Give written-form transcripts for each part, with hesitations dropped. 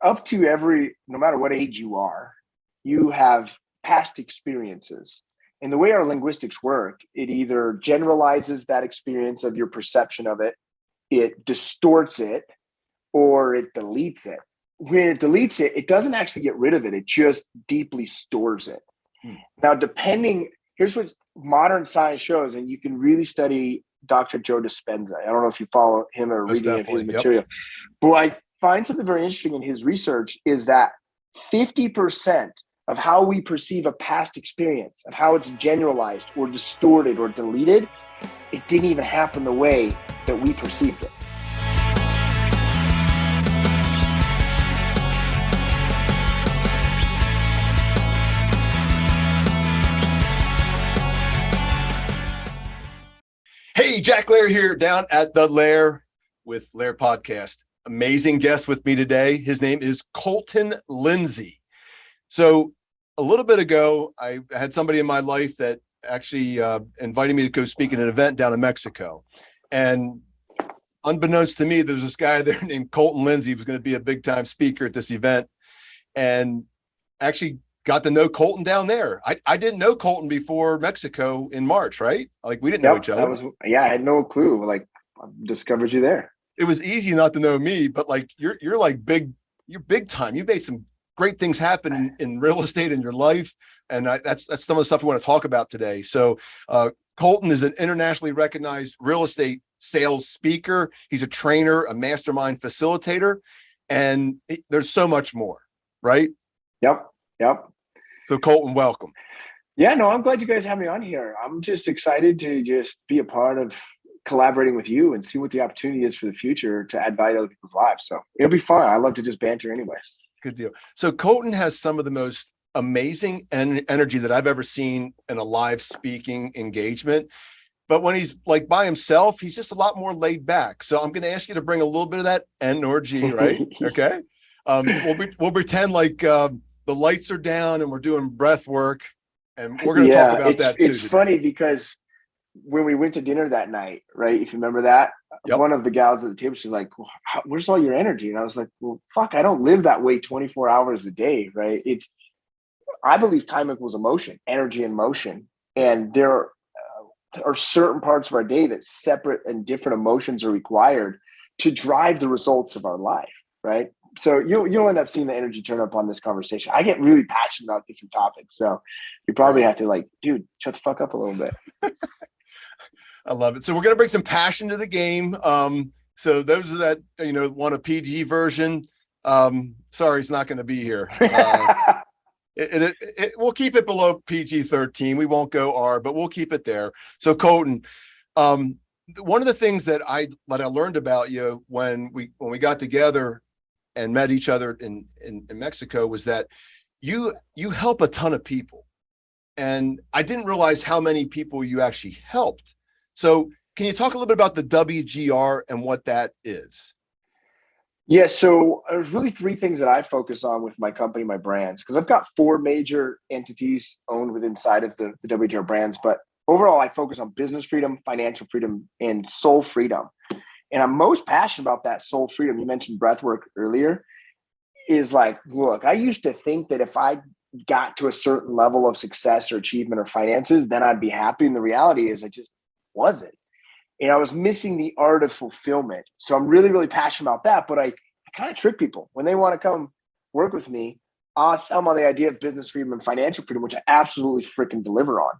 up to no matter what age you are, you have past experiences. And the way our linguistics work, it either generalizes that experience of your perception of it, it distorts it, or it deletes it. When it deletes it, it doesn't actually get rid of it. It just deeply stores it. Now, here's what modern science shows, and you can really study Dr. Joe Dispenza. I don't know if you follow him or read any of his material. But what I find something very interesting in his research is that 50% of how we perceive a past experience, of how it's generalized or distorted or deleted, it didn't even happen the way that we perceived it. Hey, Jack Lehr here down at the Lehr with Lehr Podcast. Amazing guest with me today. His name is Colton Lindsay. So a little bit ago, I had somebody in my life that actually invited me to go speak at an event down in Mexico. And unbeknownst to me, there's this guy there named Colton Lindsay who was going to be a big time speaker at this event. And actually got to know Colton down there. I didn't know Colton before Mexico in March, right? Like we didn't know each other. I had no clue. Like I discovered you there. It was easy not to know me, but like you're like you're big time. You've made some great things happen in real estate in your life. And that's some of the stuff we want to talk about today. So Colton is an internationally recognized real estate sales speaker. He's a trainer, a mastermind facilitator, and there's so much more, right? Yep. So Colton, welcome. Yeah, no, I'm glad you guys have me on here. I'm just excited to just be a part of collaborating with you and see what the opportunity is for the future to add value to other people's lives. So it'll be fun. I love to just banter anyways. Good deal. So Colton has some of the most amazing energy that I've ever seen in a live speaking engagement. But when he's like by himself, he's just a lot more laid back. So I'm going to ask you to bring a little bit of that energy, right? Okay. We'll pretend like the lights are down and we're doing breath work, and we're going to talk about that too. It's funny because when we went to dinner that night, right? If you remember that, one of the gals at the table, she's like, well, where's all your energy? And I was like, well, fuck, I don't live that way 24 hours a day, right? I believe time equals emotion, energy and motion. And there are certain parts of our day that separate and different emotions are required to drive the results of our life, right? So you'll end up seeing the energy turn up on this conversation. I get really passionate about different topics. So you probably have to like, dude, shut the fuck up a little bit. I love it. So we're going to bring some passion to the game. So those that, want a PG version, sorry, it's not going to be here. We'll keep it below PG-13. We won't go R, but we'll keep it there. So Colton, one of the things that I learned about you when we got together and met each other in Mexico was that you help a ton of people. And I didn't realize how many people you actually helped. So can you talk a little bit about the WGR and what that is? Yeah, so there's really three things that I focus on with my company, my brands, because I've got 4 major entities owned inside of the WGR brands. But overall, I focus on business freedom, financial freedom, and soul freedom. And I'm most passionate about that soul freedom. You mentioned breathwork earlier. Is like, look, I used to think that if I got to a certain level of success or achievement or finances, then I'd be happy. And the reality is I just wasn't. And I was missing the art of fulfillment. So I'm really, really passionate about that. But I kind of trick people. When they want to come work with me, I'll sell them on the idea of business freedom and financial freedom, which I absolutely freaking deliver on.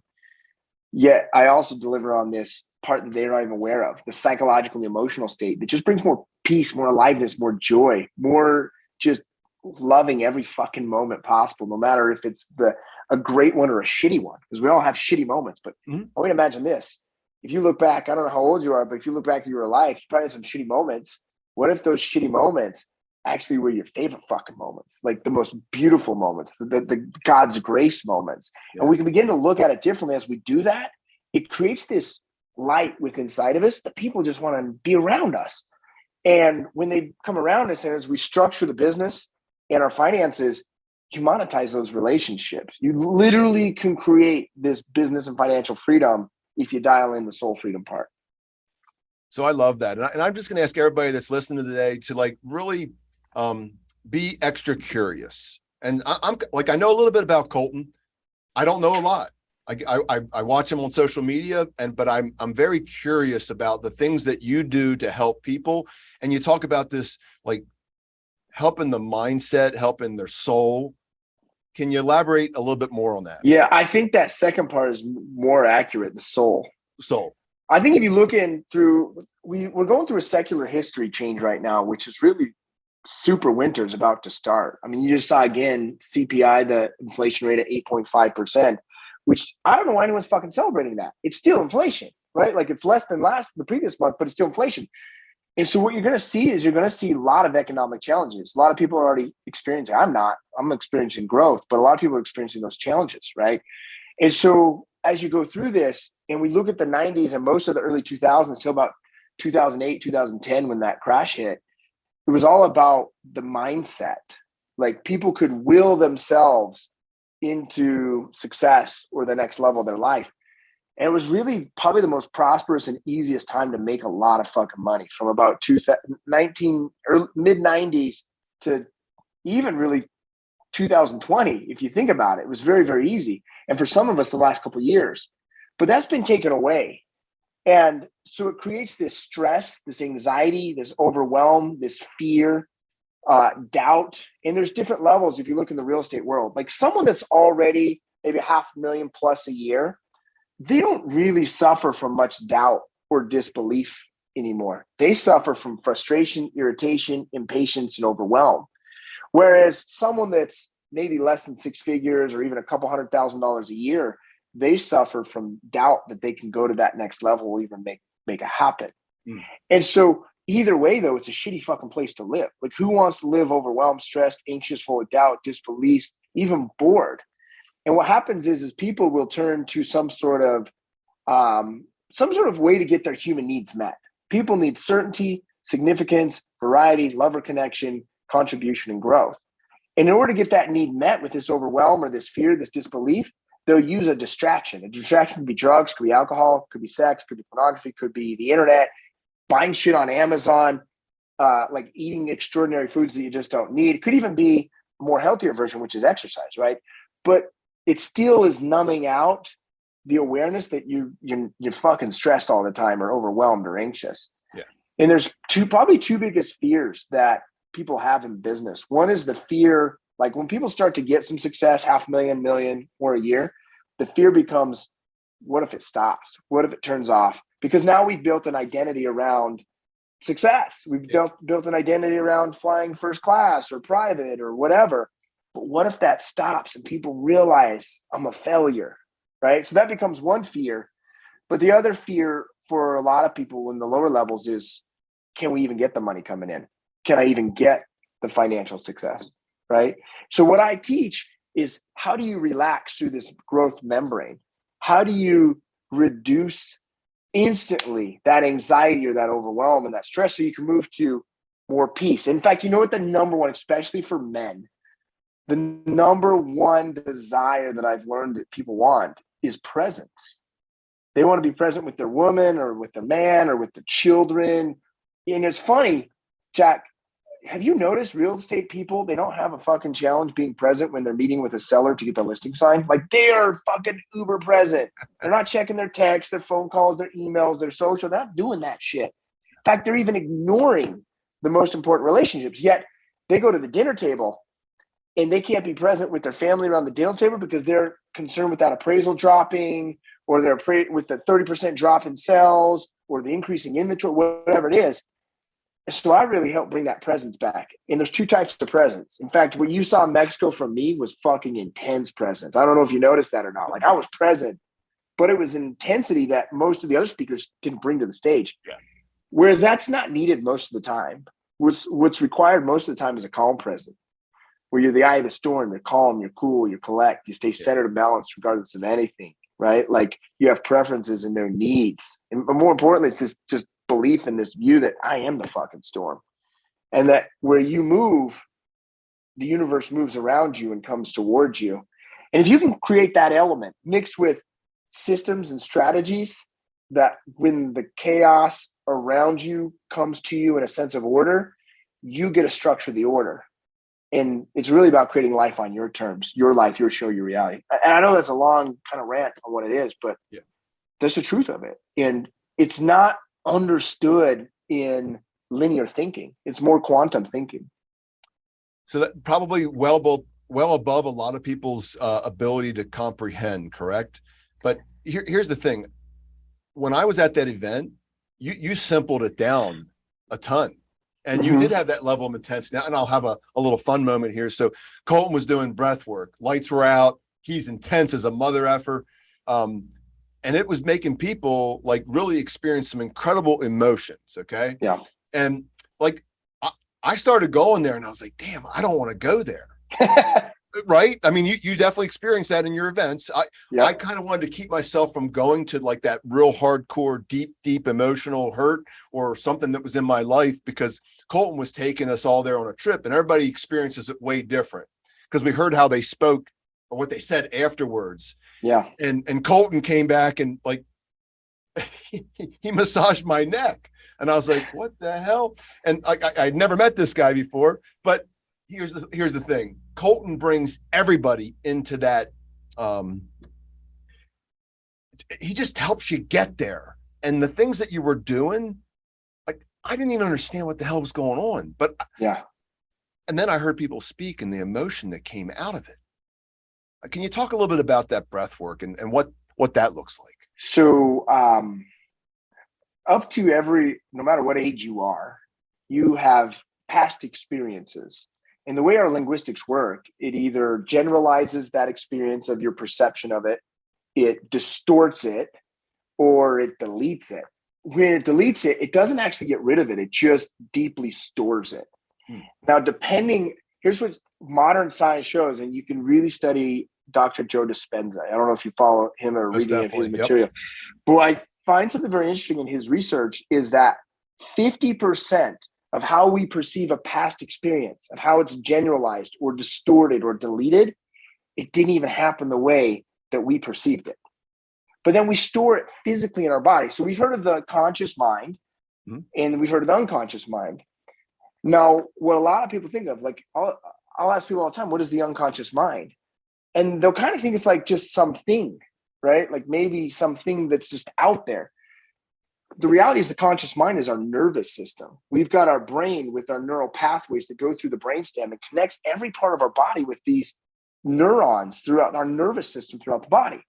Yet I also deliver on this part that they're not even aware of, the psychological and emotional state that just brings more peace, more aliveness, more joy, more just loving every fucking moment possible, no matter if it's a great one or a shitty one, because we all have shitty moments. But I want to imagine this. If you look back, I don't know how old you are, but if you look back at your life, you probably had some shitty moments. What if those shitty moments actually were your favorite fucking moments, like the most beautiful moments, the God's grace moments? Yeah. And we can begin to look at it differently as we do that. It creates this light within inside of us that people just want to be around us. And when they come around us, and as we structure the business and our finances, you monetize those relationships. You literally can create this business and financial freedom if you dial in the soul freedom part. So I love that. And I'm just going to ask everybody that's listening today to like really be extra curious. And I'm like, I know a little bit about Colton. I don't know a lot. I watch him on social media, but I'm very curious about the things that you do to help people. And you talk about this, like helping the mindset, helping their soul. Can you elaborate a little bit more on that? Yeah, I think that second part is more accurate, the soul. Soul. I think if you look in through, we're going through a secular history change right now, which is really super winter is about to start. I mean, you just saw again, CPI, the inflation rate at 8.5%, which I don't know why anyone's fucking celebrating that. It's still inflation, right? Like it's less than the previous month, but it's still inflation. And so what you're going to see is you're going to see a lot of economic challenges. A lot of people are already experiencing, I'm experiencing growth, but a lot of people are experiencing those challenges, right? And so as you go through this and we look at the 90s and most of the early 2000s till about 2008, 2010, when that crash hit, it was all about the mindset. Like people could will themselves into success or the next level of their life. And it was really probably the most prosperous and easiest time to make a lot of fucking money from about mid 90s to even really 2020. If you think about it, it was very, very easy. And for some of us, the last couple of years, but that's been taken away. And so it creates this stress, this anxiety, this overwhelm, this fear, doubt. And there's different levels. If you look in the real estate world, like someone that's already maybe $500,000 plus a year, they don't really suffer from much doubt or disbelief anymore. They suffer from frustration, irritation, impatience, and overwhelm. Whereas someone that's maybe less than six figures or even a couple $100,000 a year, they suffer from doubt that they can go to that next level or even make it happen. Mm. And so either way, though, it's a shitty fucking place to live. Like who wants to live overwhelmed, stressed, anxious, full of doubt, disbelief, even bored? And what happens is people will turn to some sort of way to get their human needs met. People need certainty, significance, variety, love or connection, contribution, and growth. And in order to get that need met with this overwhelm or this fear, this disbelief, they'll use a distraction. A distraction could be drugs, could be alcohol, could be sex, could be pornography, could be the internet, buying shit on Amazon, like eating extraordinary foods that you just don't need. It could even be a more healthier version, which is exercise, right? But it still is numbing out the awareness that you're fucking stressed all the time or overwhelmed or anxious. Yeah. And there's probably two biggest fears that people have in business. One is the fear, like when people start to get some success, $500,000, million or a year, the fear becomes, what if it stops? What if it turns off? Because now we've built an identity around success. We've built an identity around flying first class or private or whatever. But what if that stops and people realize I'm a failure, right? So that becomes one fear. But the other fear for a lot of people in the lower levels is, can we even get the money coming in? Can I even get the financial success, right? So what I teach is how do you relax through this growth membrane? How do you reduce instantly that anxiety or that overwhelm and that stress so you can move to more peace? In fact, you know what the number one, especially for men, the number one desire that I've learned that people want is presence. They want to be present with their woman or with their man or with the children. And it's funny, Jack, have you noticed real estate people, they don't have a fucking challenge being present when they're meeting with a seller to get the listing signed? Like they are fucking uber present. They're not checking their texts, their phone calls, their emails, their social. They're not doing that shit. In fact, they're even ignoring the most important relationships. Yet they go to the dinner table and they can't be present with their family around the dinner table because they're concerned with that appraisal dropping or they're with the 30% drop in sales or the increasing inventory, whatever it is. So I really help bring that presence back. And there's two types of presence. In fact, what you saw in Mexico from me was fucking intense presence. I don't know if you noticed that or not. Like I was present, but it was an intensity that most of the other speakers didn't bring to the stage. Yeah. Whereas that's not needed most of the time. What's required most of the time is a calm presence, where you're the eye of the storm, you're calm, you're cool, you collect, you stay centered and balanced regardless of anything, right? Like you have preferences and their needs. And more importantly, it's this just belief in this view that I am the fucking storm. And that where you move, the universe moves around you and comes towards you. And if you can create that element mixed with systems and strategies, that when the chaos around you comes to you in a sense of order, you get to structure the order. And it's really about creating life on your terms, your life, your show, your reality. And I know that's a long kind of rant on what it is, but Yeah. that's the truth of it. And it's not understood in linear thinking. It's more quantum thinking. So that probably well above a lot of people's ability to comprehend, correct? But here's the thing. When I was at that event, you simpled it down a ton. And you did have that level of intensity. Now, and I'll have a little fun moment here. So Colton was doing breath work. Lights were out. He's intense as a mother effer. And it was making people like really experience some incredible emotions. Okay. Yeah. And like, I started going there and I was like, damn, I don't want to go there. Right. I mean, you definitely experienced that in your events. I kind of wanted to keep myself from going to like that real hardcore, deep emotional hurt or something that was in my life, because Colton was taking us all there on a trip and everybody experiences it way different because we heard how they spoke or what they said afterwards. Yeah. And Colton came back and like, he massaged my neck and I was like, what the hell? And I'd never met this guy before, but here's the thing. Colton brings everybody into that. He just helps you get there. And the things that you were doing, like, I didn't even understand what the hell was going on, but yeah. And then I heard people speak and the emotion that came out of it. Can you talk a little bit about that breath work and what that looks like? So, up to no matter what age you are, you have past experiences. And the way our linguistics work, it either generalizes that experience of your perception of it, it distorts it, or it deletes it. When it deletes it, it doesn't actually get rid of it. It just deeply stores it. Now, here's what modern science shows, and you can really study Dr. Joe Dispenza. I don't know if you follow him or reading of his material. But what I find something very interesting in his research is that 50% of how we perceive a past experience, of how it's generalized or distorted or deleted, it didn't even happen the way that we perceived it. But then we store it physically in our body. So we've heard of the conscious mind, and we've heard of the unconscious mind. Now, what a lot of people think of, like I'll ask people all the time, what is the unconscious mind? And they'll kind of think it's like just something, right? Like maybe something that's just out there. The reality is the conscious mind is our nervous system. We've got our brain with our neural pathways that go through the brainstem and connects every part of our body with these neurons throughout our nervous system throughout the body.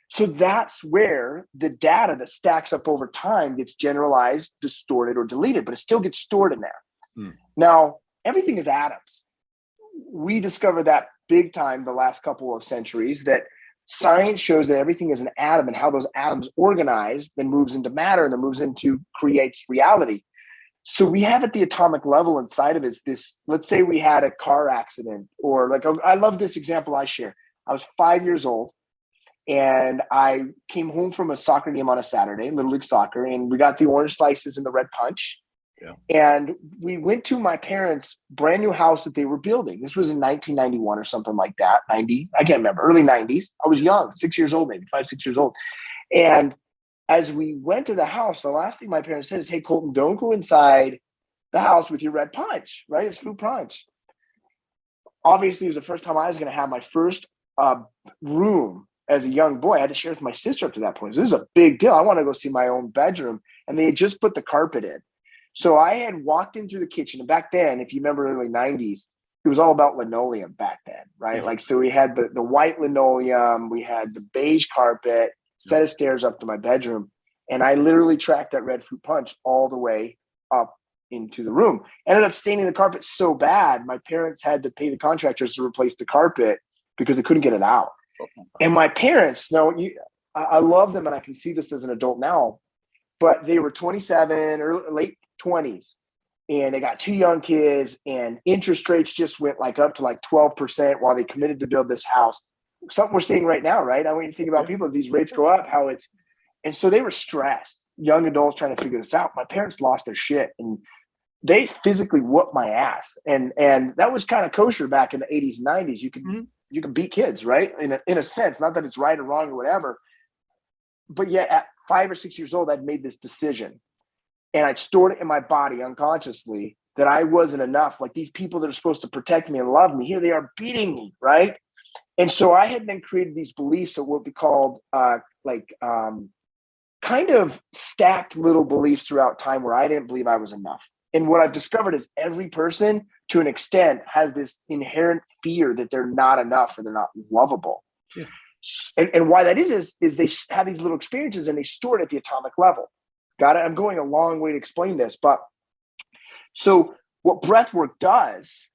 So that's where the data that stacks up over time gets generalized, distorted, or deleted, but it still gets stored in there. Now, everything is atoms. We discovered that big time the last couple of centuries, that science shows that everything is an atom, and how those atoms organize then moves into matter and then moves into creates reality. So we have at the atomic level inside of it this, let's say we had a car accident, or like, I love this example I share. I was 5 years old and I came home from a soccer game on a Saturday, Little League soccer, and we got the orange slices and the red punch. Yeah. And we went to my parents' brand new house that they were building. This was in 1991 or something like that. 90, I can't remember, early 90s. I was young, 6 years old, maybe 5, 6 years old. And as we went to the house, the last thing my parents said is, hey, Colton, don't go inside the house with your red punch, right? It's fruit punch. Obviously, it was the first time I was going to have my first room as a young boy. I had to share with my sister up to that point. So this was a big deal. I wanted to go see my own bedroom. And they had just put the carpet in. So I had walked into the kitchen, and back then, if you remember early 90s, it was all about linoleum back then, right? Yeah. Like, so we had the white linoleum, we had the beige carpet, set of stairs up to my bedroom. And I literally tracked that red fruit punch all the way up into the room. Ended up staining the carpet so bad, my parents had to pay the contractors to replace the carpet because they couldn't get it out. And my parents, I love them, and I can see this as an adult now, but they were 27 or late 20s, and they got 2 young kids, and interest rates just went like up to like 12% while they committed to build this house. Something we're seeing right now, right? I want you to think about people as these rates go up, and so they were stressed, young adults trying to figure this out. My parents lost their shit, and they physically whooped my ass. And that was kind of kosher back in the 80s and 90s. You can beat kids, right? In a sense, not that it's right or wrong or whatever, but yet at 5 or 6 years old, I'd made this decision. And I'd stored it in my body unconsciously that I wasn't enough. Like these people that are supposed to protect me and love me, here they are beating me, right? And so I had then created these beliefs of what we called kind of stacked little beliefs throughout time where I didn't believe I was enough. And what I've discovered is every person, to an extent, has this inherent fear that they're not enough or they're not lovable. Yeah. And why that is they have these little experiences and they store it at the atomic level. Got it? I'm going a long way to explain this. But so what breath work does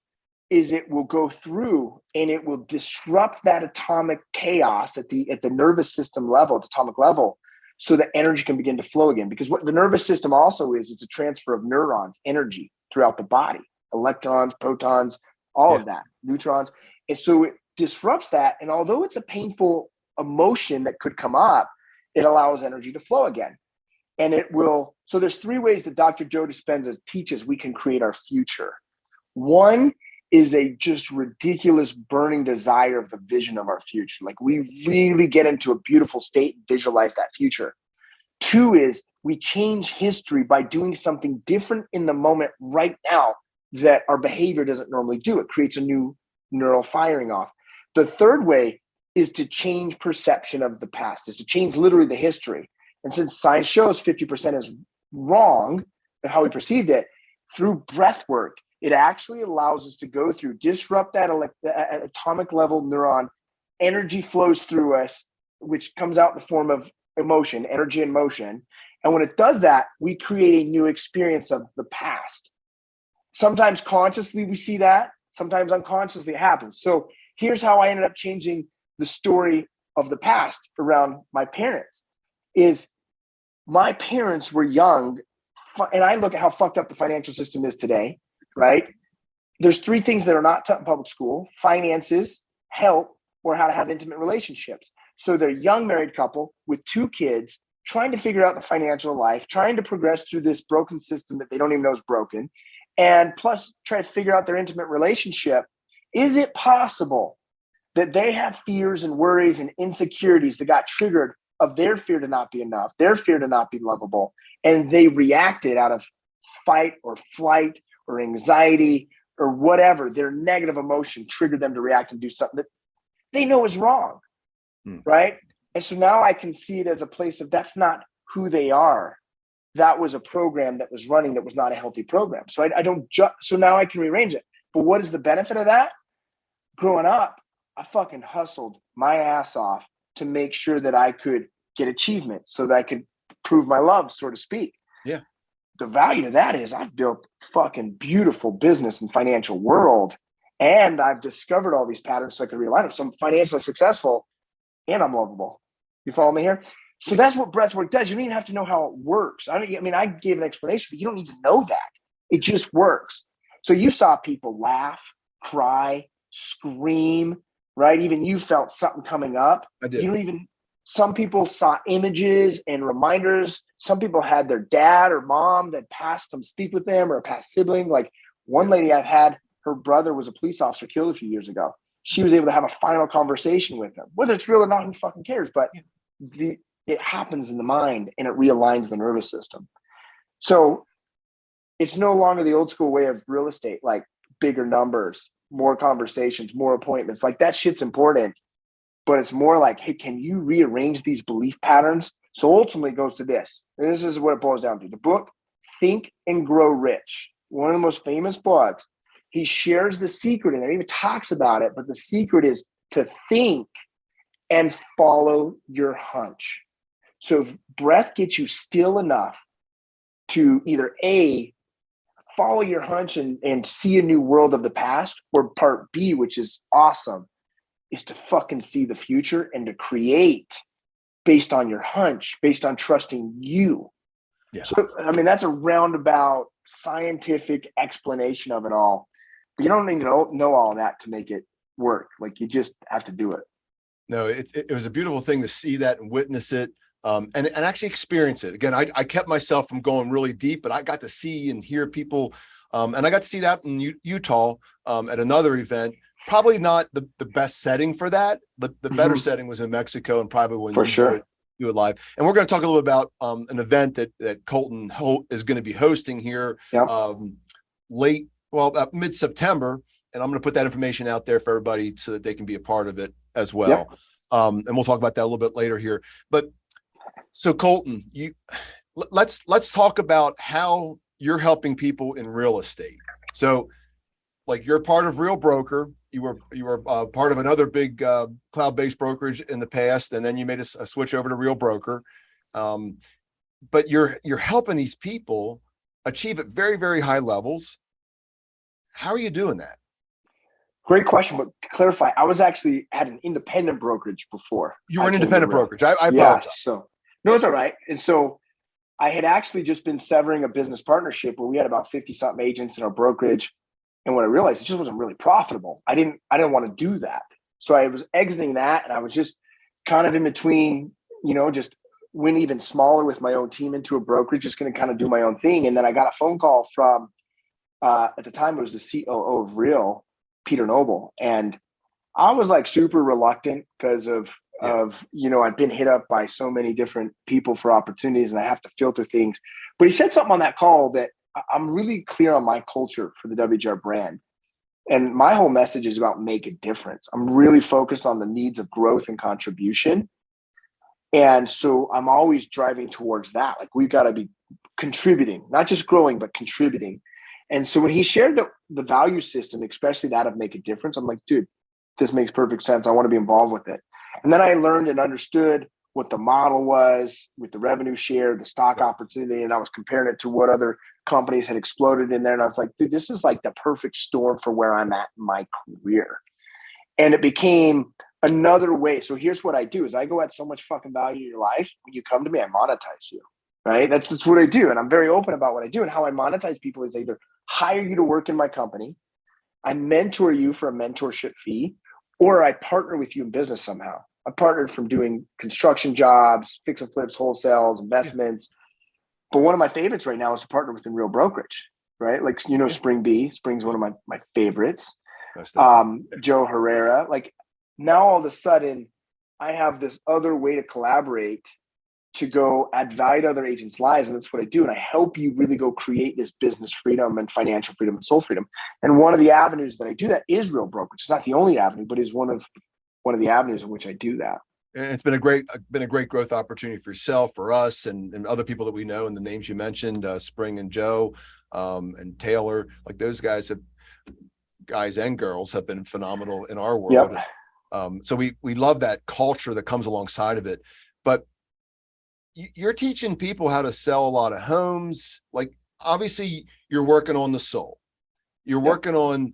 is it will go through and it will disrupt that atomic chaos at the nervous system level, at the atomic level, so that energy can begin to flow again. Because what the nervous system also is, it's a transfer of neurons, energy throughout the body, electrons, protons, all of that, neutrons. And so it disrupts that. And although it's a painful emotion that could come up, it allows energy to flow again. And it will, so there's 3 ways that Dr. Joe Dispenza teaches we can create our future. One is a just ridiculous burning desire of the vision of our future. Like we really get into a beautiful state and visualize that future. 2 is we change history by doing something different in the moment right now that our behavior doesn't normally do. It creates a new neural firing off. The 3rd way is to change perception of the past, is to change literally the history. And since science shows 50% is wrong in how we perceived it, through breath work, it actually allows us to go through, disrupt that atomic level neuron. Energy flows through us, which comes out in the form of emotion, energy and motion. And when it does that, we create a new experience of the past. Sometimes consciously we see that, sometimes unconsciously it happens. So here's how I ended up changing the story of the past around my parents. Is my parents were young, and I look at how fucked up the financial system is today. Right? There's 3 things that are not taught in public school: finances, health, or how to have intimate relationships. So they're a young married couple with 2 kids trying to figure out the financial life, trying to progress through this broken system that they don't even know is broken, and plus try to figure out their intimate relationship. Is it possible that they have fears and worries and insecurities that got triggered of their fear to not be enough, their fear to not be lovable, and they reacted out of fight or flight or anxiety or whatever, their negative emotion triggered them to react and do something that they know is wrong, right? And so now I can see it as a place of that's not who they are. That was a program that was running that was not a healthy program. So I don't so now I can rearrange it. But what is the benefit of that? Growing up, I fucking hustled my ass off to make sure that I could get achievement so that I could prove my love, so to speak. Yeah. The value to that is I've built fucking beautiful business and financial world, and I've discovered all these patterns so I can realign them. So I'm financially successful and I'm lovable. You follow me here? So that's what breathwork does. You don't even have to know how it works. I gave an explanation, but you don't need to know that. It just works. So you saw people laugh, cry, scream, right? Even you felt something coming up. I did. Some people saw images and reminders. Some people had their dad or mom that passed come speak with them, or a past sibling. Like one lady I've had, her brother was a police officer killed a few years ago. She was able to have a final conversation with him. Whether it's real or not, who fucking cares? But it happens in the mind and it realigns the nervous system. So it's no longer the old school way of real estate, like bigger numbers, more conversations, more appointments. Like that shit's important. But it's more like, hey, can you rearrange these belief patterns? So ultimately it goes to this. And this is what it boils down to. The book, Think and Grow Rich, one of the most famous books. He shares the secret in there. He even talks about it. But the secret is to think and follow your hunch. So if breath gets you still enough to either A, follow your hunch and see a new world of the past, or part B, which is awesome, is to fucking see the future and to create based on your hunch, based on trusting you. Yeah. So, that's a roundabout scientific explanation of it all. But you don't need to know all that to make it work. Like you just have to do it. No, it was a beautiful thing to see that and witness it. And actually experience it. Again, I kept myself from going really deep, but I got to see and hear people. And I got to see that in Utah at another event. Probably not the best setting for that, but the better setting was in Mexico, and probably when do it live. And we're going to talk a little about an event that Colton is going to be hosting here mid-September, and I'm going to put that information out there for everybody so that they can be a part of it as well. Yep. And we'll talk about that a little bit later here. But so Colton, let's talk about how you're helping people in real estate. So like you're part of Real Broker. You were part of another big cloud-based brokerage in the past, and then you made a switch over to Real Broker. But you're helping these people achieve at very, very high levels. How are you doing that? Great question, but to clarify, I was actually at an independent brokerage before. You were an independent brokerage. I apologize. Yeah, so no, it's all right. And so I had actually just been severing a business partnership where we had about 50 something agents in our brokerage. And what I realized, it just wasn't really profitable. I didn't want to do that. So I was exiting that, and I was just kind of in between, just went even smaller with my own team into a brokerage, just going to kind of do my own thing. And then I got a phone call from, at the time it was the COO of Real, Peter Noble. And I was like super reluctant because of I'd been hit up by so many different people for opportunities, and I have to filter things. But he said something on that call that I'm really clear on my culture for the WGR brand. And my whole message is about make a difference. I'm really focused on the needs of growth and contribution. And so I'm always driving towards that. Like we've got to be contributing, not just growing, but contributing. And so when he shared the value system, especially that of make a difference, I'm like, dude, this makes perfect sense. I want to be involved with it. And then I learned and understood what the model was with the revenue share, the stock opportunity. And I was comparing it to what other companies had exploded in there. And I was like, dude, this is like the perfect storm for where I'm at in my career. And it became another way. So here's what I do is I go add so much fucking value in your life. When you come to me, I monetize you, right? That's what I do. And I'm very open about what I do. And how I monetize people is either hire you to work in my company, I mentor you for a mentorship fee, or I partner with you in business somehow. I partnered from doing construction jobs, fix and flips, wholesales, investments. But one of my favorites right now is to partner with a Real Brokerage, right? Like, Spring B. Spring's one of my favorites. Joe Herrera. Like now all of a sudden I have this other way to collaborate to go add value to other agents' lives. And that's what I do. And I help you really go create this business freedom and financial freedom and soul freedom. And one of the avenues that I do that is Real Brokerage. It's not the only avenue, but is one of the avenues in which I do that. And it's been a great growth opportunity for yourself, for us, and other people that we know, and the names you mentioned, Spring and Joe, and Taylor. Like those guys and girls have been phenomenal in our world. Yep. So we love that culture that comes alongside of it. But you're teaching people how to sell a lot of homes. Like obviously you're working on the soul. You're working on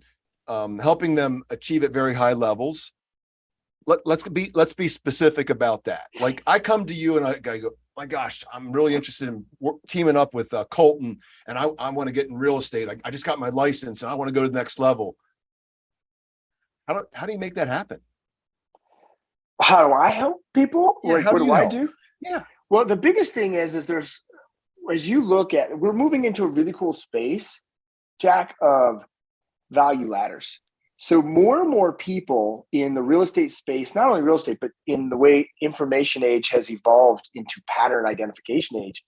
helping them achieve at very high levels. Let's be specific about that. Like I come to you and I go, my gosh, I'm really interested in teaming up with Colton, and I want to get in real estate. I just got my license and I want to go to the next level. How do you make that happen? How do I help people? Yeah, like what do I do? Yeah. Well, the biggest thing is there's, as you look at, we're moving into a really cool space, Jack, of value ladders. So more and more people in the real estate space, not only real estate, but in the way information age has evolved into pattern identification age,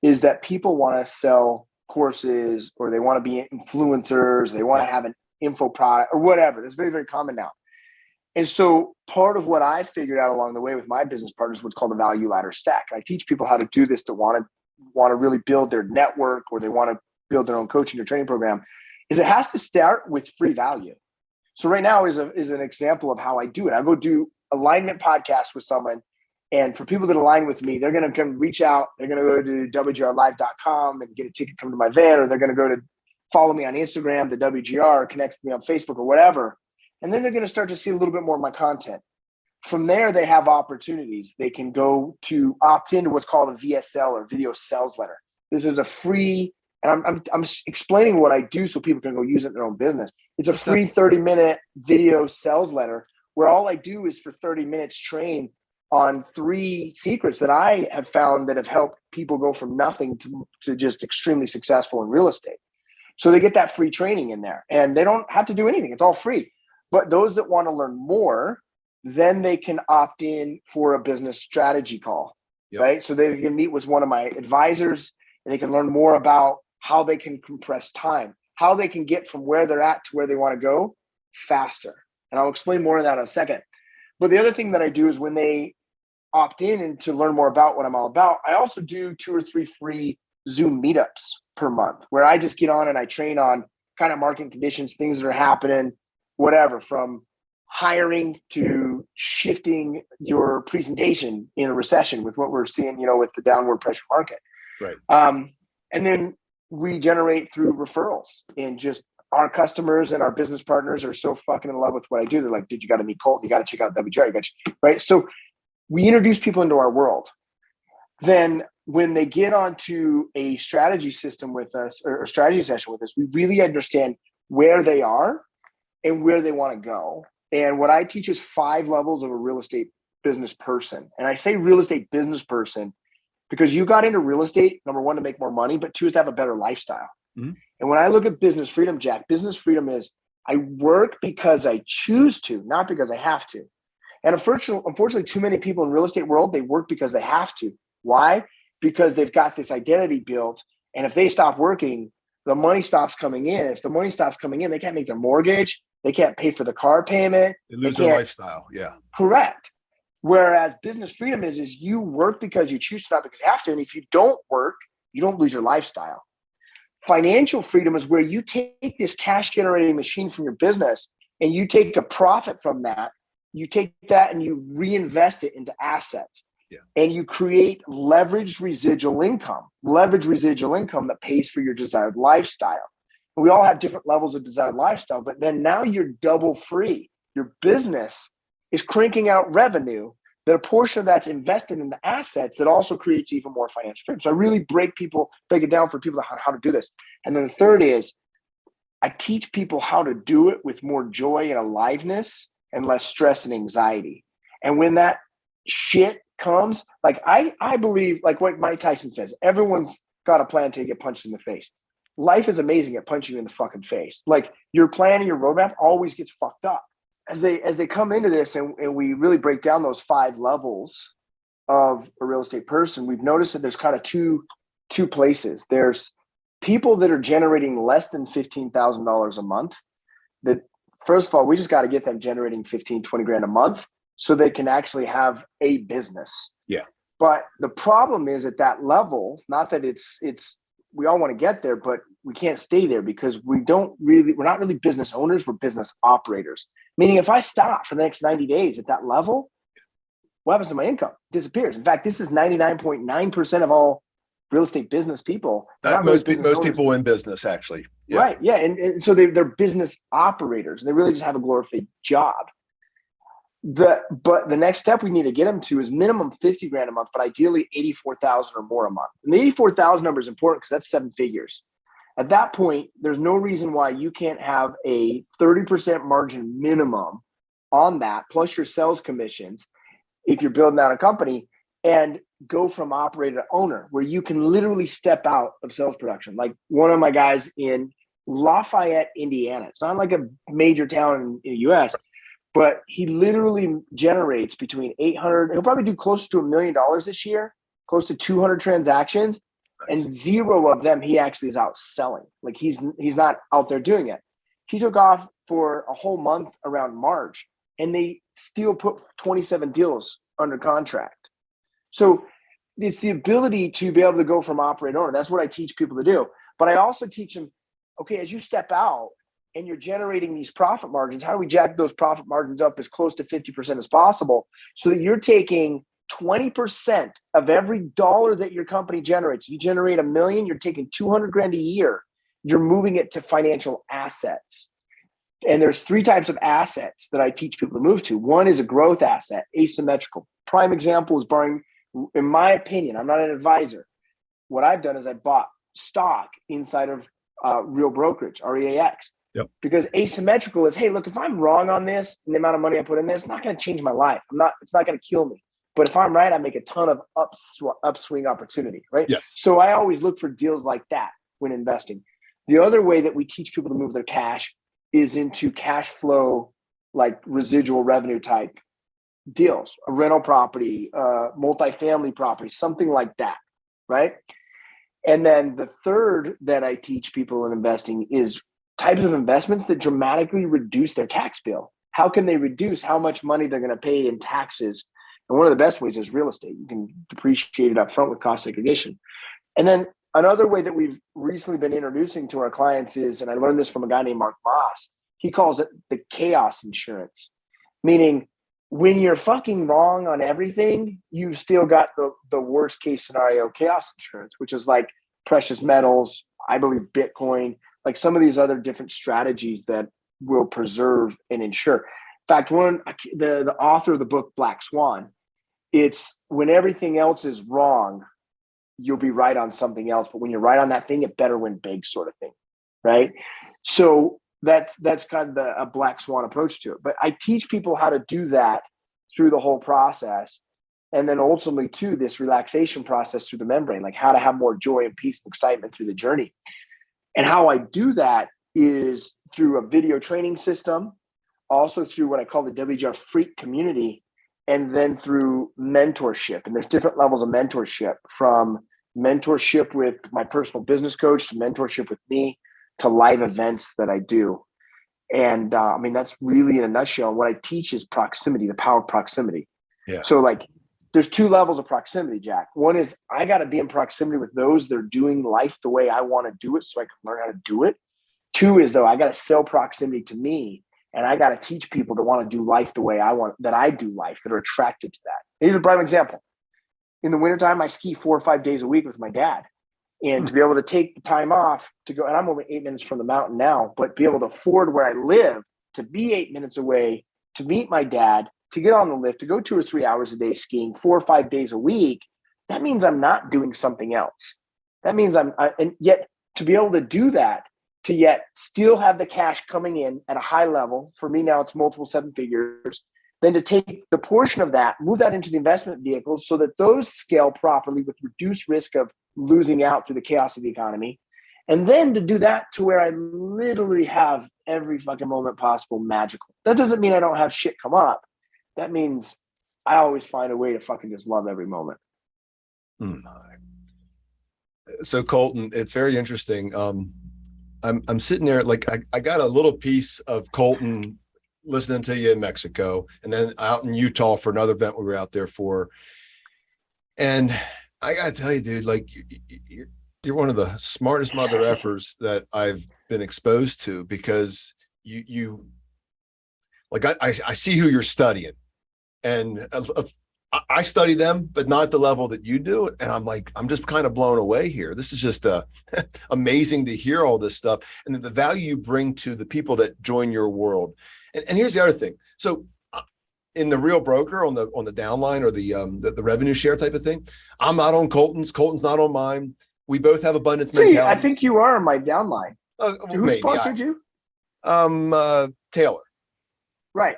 is that people want to sell courses, or they want to be influencers. They want to have an info product or whatever. That's very, very common now. And so part of what I figured out along the way with my business partners is what's called the value ladder stack. I teach people how to do this that want to really build their network, or they want to build their own coaching or training program, is it has to start with free value. So right now is an example of how I do it. I go do alignment podcasts with someone, and for people that align with me, they're going to come reach out. They're going to go to WGRlive.com and get a ticket, come to my van, or they're going to go to follow me on Instagram, the WGR, connect with me on Facebook or whatever. And then they're going to start to see a little bit more of my content. From there, they have opportunities. They can go to opt into what's called a VSL, or video sales letter. This is a free, and I'm explaining what I do so people can go use it in their own business. It's a free 30-minute video sales letter where all I do is for 30 minutes train on 3 secrets that I have found that have helped people go from nothing to just extremely successful in real estate. So they get that free training in there, and they don't have to do anything. It's all free. But those that want to learn more, then they can opt in for a business strategy call, right? So they can meet with one of my advisors, and they can learn more about how they can compress time. how they can get from where they're at to where they want to go faster. And I'll explain more of that in a second. But the other thing that I do is when they opt in and to learn more about what I'm all about, I also do 2 or 3 free Zoom meetups per month where I just get on and I train on kind of market conditions, things that are happening, whatever, from hiring to shifting your presentation in a recession with what we're seeing, with the downward pressure market. Right. And then we generate through referrals, and just our customers and our business partners are so fucking in love with what I do. They're like, dude, you got to meet Colton. You got to check out WGR. Right. So we introduce people into our world. Then when they get onto a strategy system with us or a strategy session with us, we really understand where they are and where they want to go. And what I teach is 5 levels of a real estate business person. And I say real estate business person because you got into real estate, number 1, to make more money, but 2 is to have a better lifestyle. Mm-hmm. And when I look at business freedom, Jack, business freedom is I work because I choose to, not because I have to. And unfortunately, too many people in the real estate world, they work because they have to. Why? Because they've got this identity built. And if they stop working, the money stops coming in. If the money stops coming in, they can't make their mortgage. They can't pay for the car payment. They lose their lifestyle. Yeah. Correct. Whereas business freedom is you work because you choose to, not because you have to. And if you don't work, you don't lose your lifestyle. Financial freedom is where you take this cash generating machine from your business and you take a profit from that. You take that and you reinvest it into assets. Yeah. And you create leveraged residual income that pays for your desired lifestyle. And we all have different levels of desired lifestyle, but then now you're double free. Your business is cranking out revenue that a portion of that's invested in the assets that also creates even more financial freedom. So I really break it down for people how to do this. And then the third is I teach people how to do it with more joy and aliveness and less stress and anxiety. And when that shit comes, like I believe, like what Mike Tyson says, everyone's got a plan to get punched in the face. Life is amazing at punching you in the fucking face. Like your plan and your roadmap always gets fucked up. As they come into this and we really break down those 5 levels of a real estate person, we've noticed that there's kind of two places. There's people that are generating less than $15,000 a month. That first of all, we just got to get them generating 15, 20 grand a month so they can actually have a business. Yeah. But the problem is at that level, not that it's we all want to get there, but we can't stay there because we're not really business owners, we're business operators. Meaning if I stop for the next 90 days at that level, what happens to my income? It disappears. In fact, this is 99.9% of all real estate business people. Most people in business, actually. Yeah. Right. Yeah. And so they're business operators and they really just have a glorified job. But the next step we need to get them to is minimum 50 grand a month, but ideally 84,000 or more a month. And the 84,000 number is important because that's 7 figures. At that point, there's no reason why you can't have a 30% margin minimum on that, plus your sales commissions, if you're building out a company, and go from operator to owner, where you can literally step out of sales production. Like one of my guys in Lafayette, Indiana. It's not like a major town in the US, but he literally generates between 800, he'll probably do close to $1 million this year, close to 200 transactions. Nice. And 0 of them he actually is out selling. Like he's not out there doing it. He took off for a whole month around March, and they still put 27 deals under contract. So it's the ability to be able to go from operator to owner. That's what I teach people to do. But I also teach them, okay, as you step out and you're generating these profit margins, how do we jack those profit margins up as close to 50% as possible so that you're taking 20% of every dollar that your company generates. You generate $1 million, you're taking 200 grand a year. You're moving it to financial assets. And there's 3 types of assets that I teach people to move to. One is a growth asset, asymmetrical. Prime example is borrowing, in my opinion, I'm not an advisor. What I've done is I bought stock inside of Real Brokerage, REAX. Yep. Because asymmetrical is, hey, look, if I'm wrong on this and the amount of money I put in there, it's not going to change my life. It's not going to kill me. But if I'm right, I make a ton of upswing opportunity, right? Yes. So I always look for deals like that when investing. The other way that we teach people to move their cash is into cash flow, like residual revenue type deals, a rental property, multifamily property, something like that, right? And then the third that I teach people in investing is types of investments that dramatically reduce their tax bill. How can they reduce how much money they're going to pay in taxes? And one of the best ways is real estate. You can depreciate it up front with cost segregation. And then another way that we've recently been introducing to our clients is, and I learned this from a guy named Mark Moss, he calls it the chaos insurance, meaning when you're fucking wrong on everything, you've still got the worst case scenario chaos insurance, which is like precious metals, I believe Bitcoin, like some of these other different strategies that will preserve and insure. In fact, the author of the book, Black Swan, it's when everything else is wrong, you'll be right on something else. But when you're right on that thing, it better win big sort of thing, right? So that's kind of a Black Swan approach to it. But I teach people how to do that through the whole process. And then ultimately too, this relaxation process through the membrane, like how to have more joy and peace and excitement through the journey. And how I do that is through a video training system, also through what I call the WGR Freak community, and then through mentorship. And there's different levels of mentorship, from mentorship with my personal business coach to mentorship with me to live events that I do. And I mean, that's really in a nutshell. What I teach is proximity, the power of proximity. Yeah. So like there's two levels of proximity, Jack. One is I got to be in proximity with those that are doing life the way I want to do it so I can learn how to do it. Two is though, I got to sell proximity to me, and I got to teach people that want to do life the way I want, that I do life, that are attracted to that. Here's a prime example. In the wintertime, I ski 4 or 5 days a week with my dad. And to be able to take the time off to go, and I'm only 8 minutes from the mountain now, but be able to afford where I live, to be 8 minutes away, to meet my dad, to get on the lift, to go 2 or 3 hours a day skiing 4 or 5 days a week, that means I'm not doing something else. That means and yet to be able to do that, to yet still have the cash coming in at a high level, for me now it's multiple 7 figures, then to take the portion of that, move that into the investment vehicles so that those scale properly with reduced risk of losing out through the chaos of the economy. And then to do that to where I literally have every fucking moment possible magical. That doesn't mean I don't have shit come up. That means I always find a way to fucking just love every moment. So Colton, it's very interesting. I'm sitting there, like I got a little piece of Colton listening to you in Mexico, and then out in Utah for another event we were out there for. And I gotta tell you, dude, like you're one of the smartest mother effers that I've been exposed to, because you like I see who you're studying, and I study them, but not at the level that you do. And I'm just kind of blown away here. This is just amazing to hear all this stuff, and the value you bring to the people that join your world. And here's the other thing. So in the Real Broker on the downline, or the revenue share type of thing, I'm not on Colton's. Colton's not on mine. We both have abundance mentality. I think you are on my downline. Who sponsored you? Taylor. Right.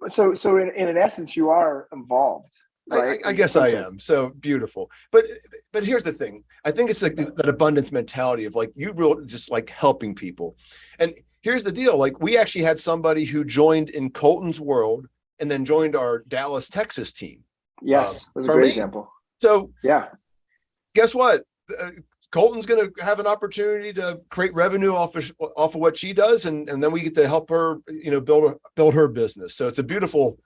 So in essence, you are involved. Right? I guess I am. So beautiful. But here's the thing. I think it's like that abundance mentality of like, you really just like helping people. And here's the deal. Like, we actually had somebody who joined in Coltons World and then joined our Dallas, Texas team. Yes. That's a great example. So yeah, guess what? Colton's going to have an opportunity to create revenue off of what she does, and then we get to help her, build her business. So it's a beautiful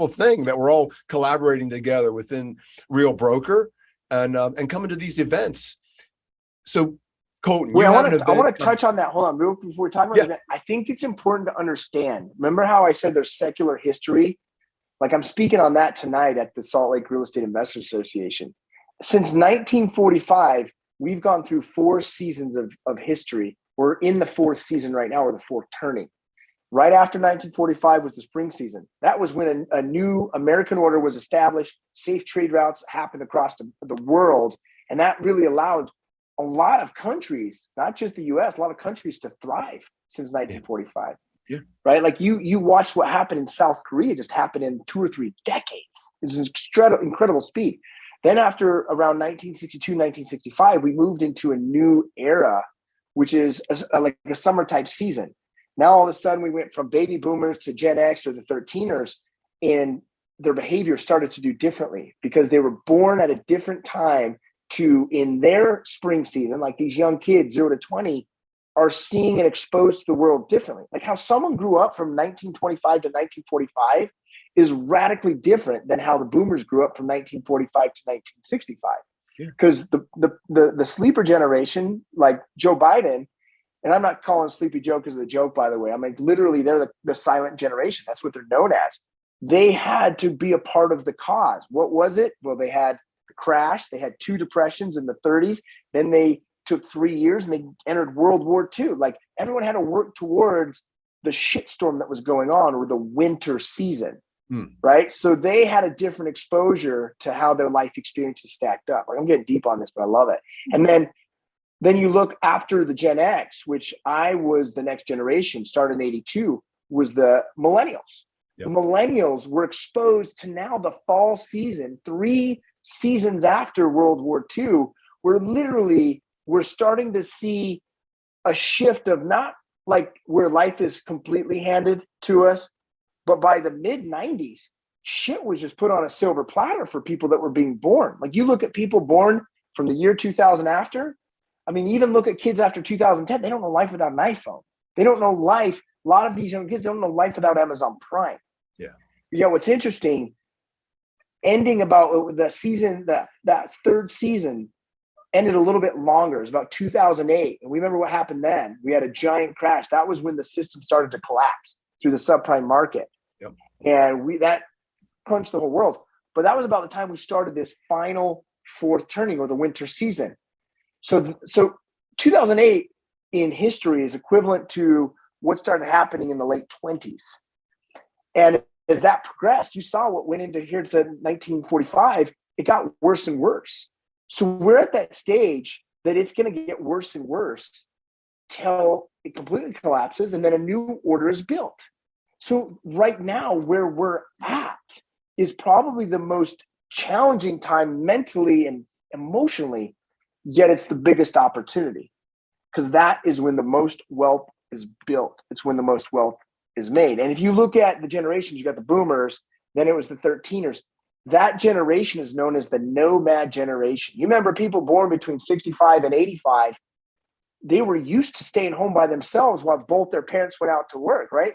thing that we're all collaborating together within Real Broker and coming to these events. So Colton, I want to touch on that. Hold on, real quick before we talk about the event. I think it's important to understand. Remember how I said there's secular history? Like, I'm speaking on that tonight at the Salt Lake Real Estate Investors Association. Since 1945, we've gone through 4 seasons of history. We're in the 4th season right now, or the 4th turning. Right after 1945 was the spring season. That was when a new American order was established. Safe trade routes happened across the world. And that really allowed a lot of countries, not just the US, a lot of countries to thrive since 1945. Yeah. Right? Like you watched what happened in South Korea just happened in 2 or 3 decades. It's an incredible speed. Then after around 1962, 1965, we moved into a new era, which is like a summer type season. Now, all of a sudden, we went from baby boomers to Gen X, or the 13ers, and their behavior started to do differently because they were born at a different time to, in their spring season, like these young kids, 0 to 20, are seeing and exposed to the world differently. Like how someone grew up from 1925 to 1945 is radically different than how the boomers grew up from 1945 to 1965. Because the sleeper generation, like Joe Biden, and I'm not calling Sleepy Joe because of the joke, by the way. I mean, literally, they're the silent generation. That's what they're known as. They had to be a part of the cause. What was it? Well, they had the crash. They had 2 depressions in the 30s. Then they took 3 years and they entered World War II. Like everyone had to work towards the shitstorm that was going on, or the winter season, right? So they had a different exposure to how their life experiences stacked up. Like I'm getting deep on this, but I love it. And then you look after the Gen X, which I was the next generation, started in 82, was the millennials. Yep. The millennials were exposed to now the fall season, 3 seasons after World War II, where literally we're starting to see a shift of not like where life is completely handed to us, but by the mid 90s, shit was just put on a silver platter for people that were being born. Like you look at people born from the year 2000 after, I mean, even look at kids after 2010, they don't know life without an iPhone. They don't know life. A lot of these young kids don't know life without Amazon Prime. Yeah. What's interesting, ending about the season, that third season ended a little bit longer. It was about 2008. And we remember what happened then. We had a giant crash. That was when the system started to collapse through the subprime market. Yep. And that crunched the whole world. But that was about the time we started this final fourth turning, or the winter season. So 2008 in history is equivalent to what started happening in the late 20s. And as that progressed, you saw what went into here to 1945. It got worse and worse. So we're at that stage that it's going to get worse and worse till it completely collapses and then a new order is built. So right now where we're at is probably the most challenging time mentally and emotionally, yet it's the biggest opportunity, because that is when the most wealth is built. It's when the most wealth is made. And if you look at the generations, you got the boomers, then it was the 13ers. That generation is known as the nomad generation. You remember people born between 65 and 85, they were used to staying home by themselves while both their parents went out to work, right?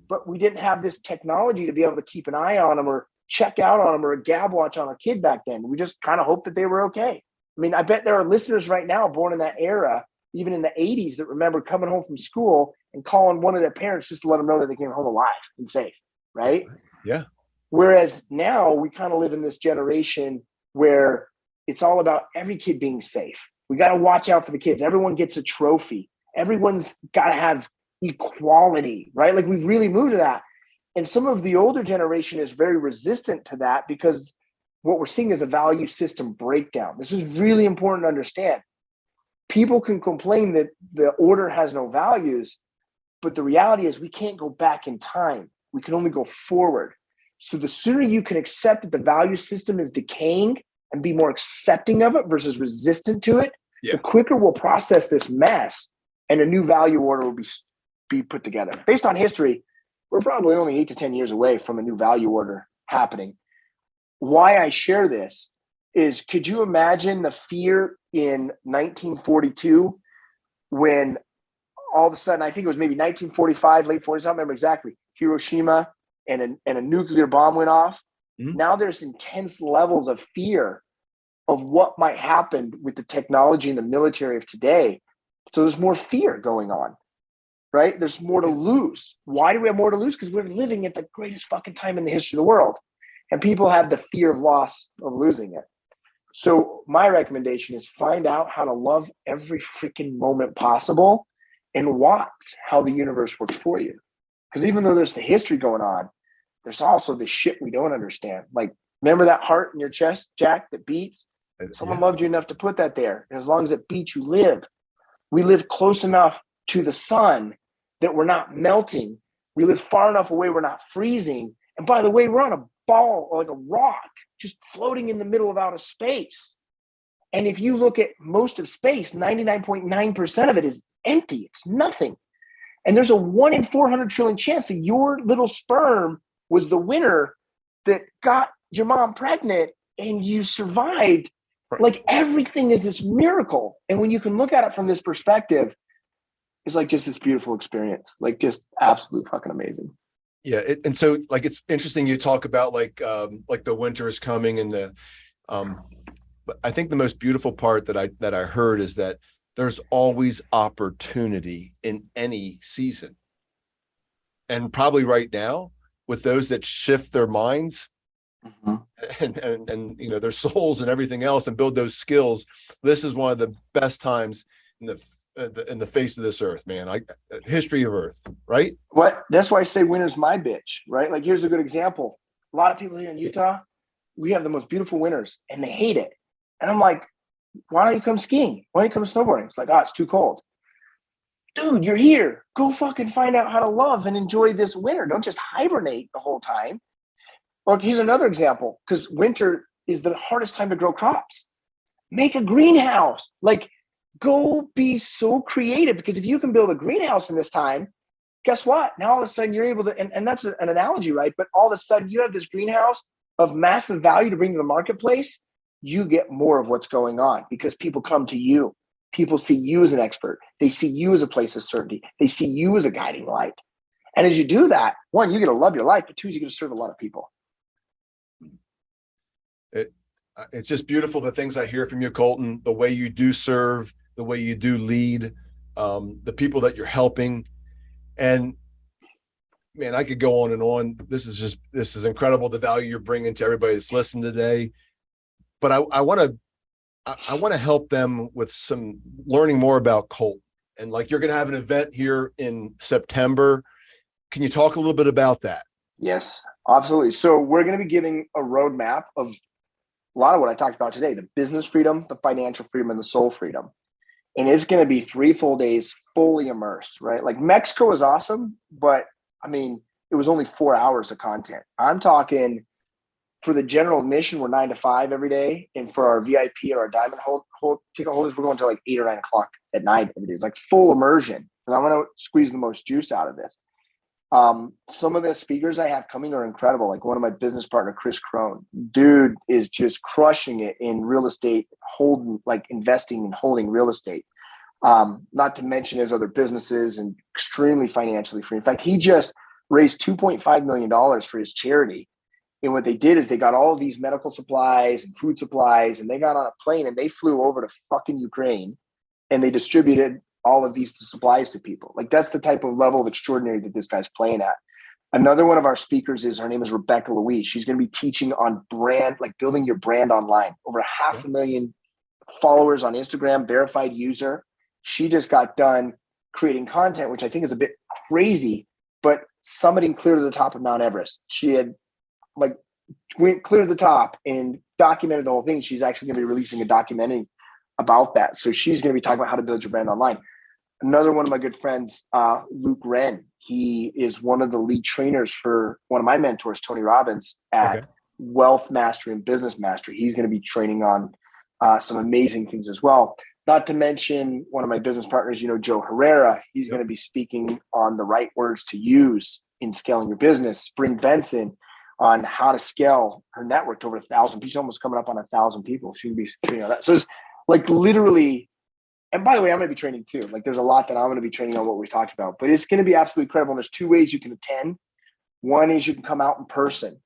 But we didn't have this technology to be able to keep an eye on them or check out on them or a gab watch on a kid back then. We just kind of hoped that they were okay. I mean, I bet there are listeners right now born in that era, even in the 80s, that remember coming home from school and calling one of their parents just to let them know that they came home alive and safe, right? Yeah. Whereas now we kind of live in this generation where it's all about every kid being safe. We got to watch out for the kids. Everyone gets a trophy. Everyone's got to have equality, right? Like we've really moved to that. And some of the older generation is very resistant to that, because what we're seeing is a value system breakdown. This is really important to understand. People can complain that the order has no values, but the reality is we can't go back in time. We can only go forward. So the sooner you can accept that the value system is decaying and be more accepting of it versus resistant to it, the quicker we'll process this mess and a new value order will be put together. Based on history, we're probably only 8 to 10 years away from a new value order happening. Why I share this is, could you imagine the fear in 1942 when all of a sudden, I think it was maybe 1945, late 40s, I don't remember exactly, Hiroshima and a nuclear bomb went off. Mm-hmm. Now there's intense levels of fear of what might happen with the technology and the military of today. So there's more fear going on, right? There's more to lose. Why do we have more to lose? Because we're living at the greatest fucking time in the history of the world. And people have the fear of loss of losing it. So my recommendation is find out how to love every freaking moment possible and watch how the universe works for you. Because even though there's the history going on, there's also the shit we don't understand. Like, remember that heart in your chest, Jack, that beats? Someone loved you enough to put that there. And as long as it beats, you live. We live close enough to the sun that we're not melting. We live far enough away we're not freezing. And by the way, we're on a ball, like a rock, just floating in the middle of outer space. And if you look at most of space, 99.9% of it is empty. It's nothing. And there's a 1 in 400 trillion chance that your little sperm was the winner that got your mom pregnant and you survived Right. Like everything is this miracle. And when you can look at it from this perspective, it's like just this beautiful experience, like just absolute fucking amazing. Yeah. And so like, it's interesting you talk about like the winter is coming and but I think the most beautiful part that I heard is that there's always opportunity in any season. And probably right now with those that shift their minds, Mm-hmm. and their souls and everything else and build those skills, this is one of the best times in the face of this earth, man. History of earth, right? That's why I say winter's my bitch, right? Like here's a good example. A lot of people here in Utah, we have the most beautiful winters and they hate it. And I'm like, why don't you come skiing? Why don't you come snowboarding? It's like, oh, it's too cold. Dude, you're here. Go fucking find out how to love and enjoy this winter. Don't just hibernate the whole time. Or here's another example, because winter is the hardest time to grow crops. Make a greenhouse. Like, go be so creative, because if you can build a greenhouse in this time, guess what? Now all of a sudden you're able to, and that's an analogy, right? But all of a sudden you have this greenhouse of massive value to bring to the marketplace. You get more of what's going on because people come to you. People see you as an expert. They see you as a place of certainty. They see you as a guiding light. And as you do that, one, you're going to love your life, but two, you're going to serve a lot of people. It's just beautiful, the things I hear from you, Colton, the way you do serve, the way you do lead, the people that you're helping. And man, I could go on and on. This is incredible, the value you're bringing to everybody that's listening today. But I want to help them with some learning more about Colton. And like, you're going to have an event here in September. Can you talk a little bit about that? Yes, absolutely. So we're going to be giving a roadmap of a lot of what I talked about today: the business freedom, the financial freedom, and the soul freedom. And it's going to be 3 full days, fully immersed, right? Like Mexico was awesome, but I mean, it was only 4 hours of content. I'm talking for the general admission, we're 9 to 5 every day. And for our VIP or our diamond ticket holders, we're going to like 8 or 9 o'clock at night every day. It's like full immersion. And I want to squeeze the most juice out of this. Some of the speakers I have coming are incredible. Like one of my business partner, Chris Crone, dude is just crushing it in real estate, investing and holding real estate. Not to mention his other businesses, and extremely financially free. In fact, he just raised $2.5 million for his charity. And what they did is they got all of these medical supplies and food supplies, and they got on a plane and they flew over to fucking Ukraine, and they distributed all of these supplies to people. Like, that's the type of level of extraordinary that this guy's playing at. Another one of our speakers her name is Rebecca Louise. She's going to be teaching on brand, like building your brand online. Over 500,000 followers on Instagram, verified user. She just got done creating content, which I think is a bit crazy, but summiting clear to the top of Mount Everest. She had went clear to the top and documented the whole thing. She's actually going to be releasing a documentary about that. So she's going to be talking about how to build your brand online. Another one of my good friends, Luke Wren, he is one of the lead trainers for one of my mentors, Tony Robbins, at Wealth Mastery and Business Mastery. He's going to be training on some amazing things as well. Not to mention one of my business partners, Joe Herrera. He's going to be speaking on the right words to use in scaling your business. Spring Benson on how to scale her network to over 1,000 people. She's almost coming up on 1,000 people. She'll be training on that. So it's like literally. And by the way, I'm going to be training too. Like, there's a lot that I'm going to be training on what we talked about, but it's going to be absolutely incredible. And there's 2 ways you can attend. One is you can come out in person,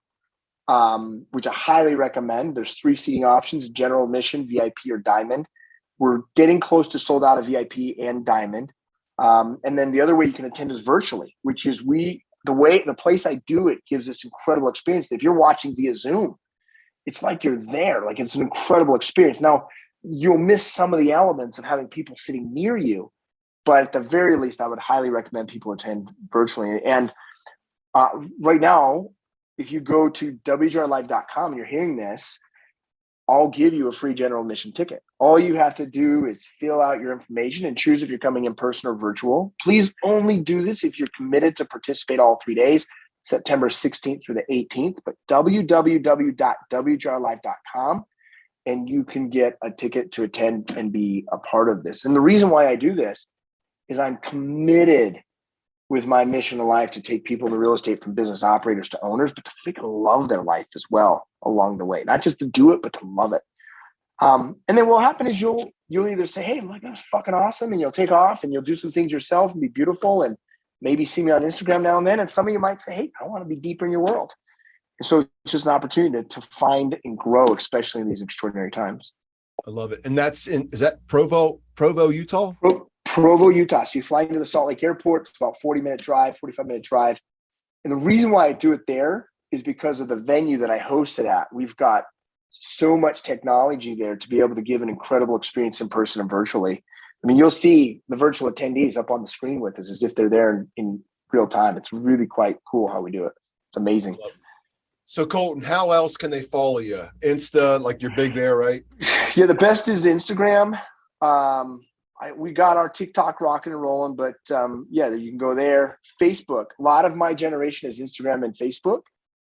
which I highly recommend. There's 3 seating options: general admission, VIP, or diamond. We're getting close to sold out of VIP and diamond. And then the other way you can attend is virtually, which is the place I do it gives this incredible experience. If you're watching via Zoom, it's like you're there. Like, it's an incredible experience. Now, you'll miss some of the elements of having people sitting near you, but at the very least, I would highly recommend people attend virtually. And right now, if you go to wgrlive.com and you're hearing this, I'll give you a free general admission ticket. All you have to do is fill out your information and choose if you're coming in person or virtual. Please only do this if you're committed to participate all 3 days, September 16th through the 18th, but www.wgrlive.com. And you can get a ticket to attend and be a part of this. And the reason why I do this is I'm committed with my mission in life to take people in real estate from business operators to owners, but to freaking love their life as well along the way. Not just to do it, but to love it. And then what'll happen is you'll either say, hey, like, that's fucking awesome, and you'll take off and you'll do some things yourself and be beautiful and maybe see me on Instagram now and then. And some of you might say, hey, I want to be deeper in your world. And so it's just an opportunity to find and grow, especially in these extraordinary times. I love it. And is that Provo, Utah? Provo, Utah. So you fly into the Salt Lake Airport. It's about 45-minute drive. And the reason why I do it there is because of the venue that I hosted at. We've got so much technology there to be able to give an incredible experience in person and virtually. I mean, you'll see the virtual attendees up on the screen with us as if they're there in real time. It's really quite cool how we do it. It's amazing. So Colton, how else can they follow you? Insta, like you're big there, right? Yeah, the best is Instagram. We got our TikTok rocking and rolling, but yeah, you can go there. Facebook. A lot of my generation is Instagram and Facebook.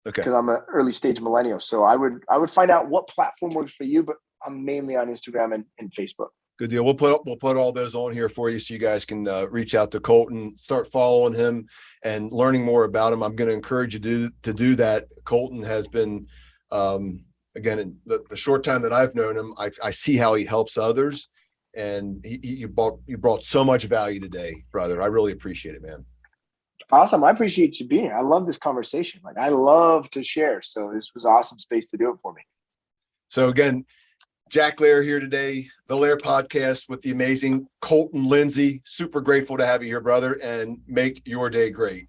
Okay. Because I'm an early stage millennial. So I would find out what platform works for you, but I'm mainly on Instagram and Facebook. Good deal. We'll put all those on here for you so you guys can reach out to Colton, start following him and learning more about him. I'm going to encourage you to do that. Colton has been, again, in the short time that I've known him, I see how he helps others, and you brought so much value today, brother. I really appreciate it, man. Awesome. I appreciate you being here. I love this conversation. Like, I love to share. So this was awesome space to do it for me. So again, Jack Lehr here today, the Lehr Podcast with the amazing Colton Lindsay. Super grateful to have you here, brother, and make your day great.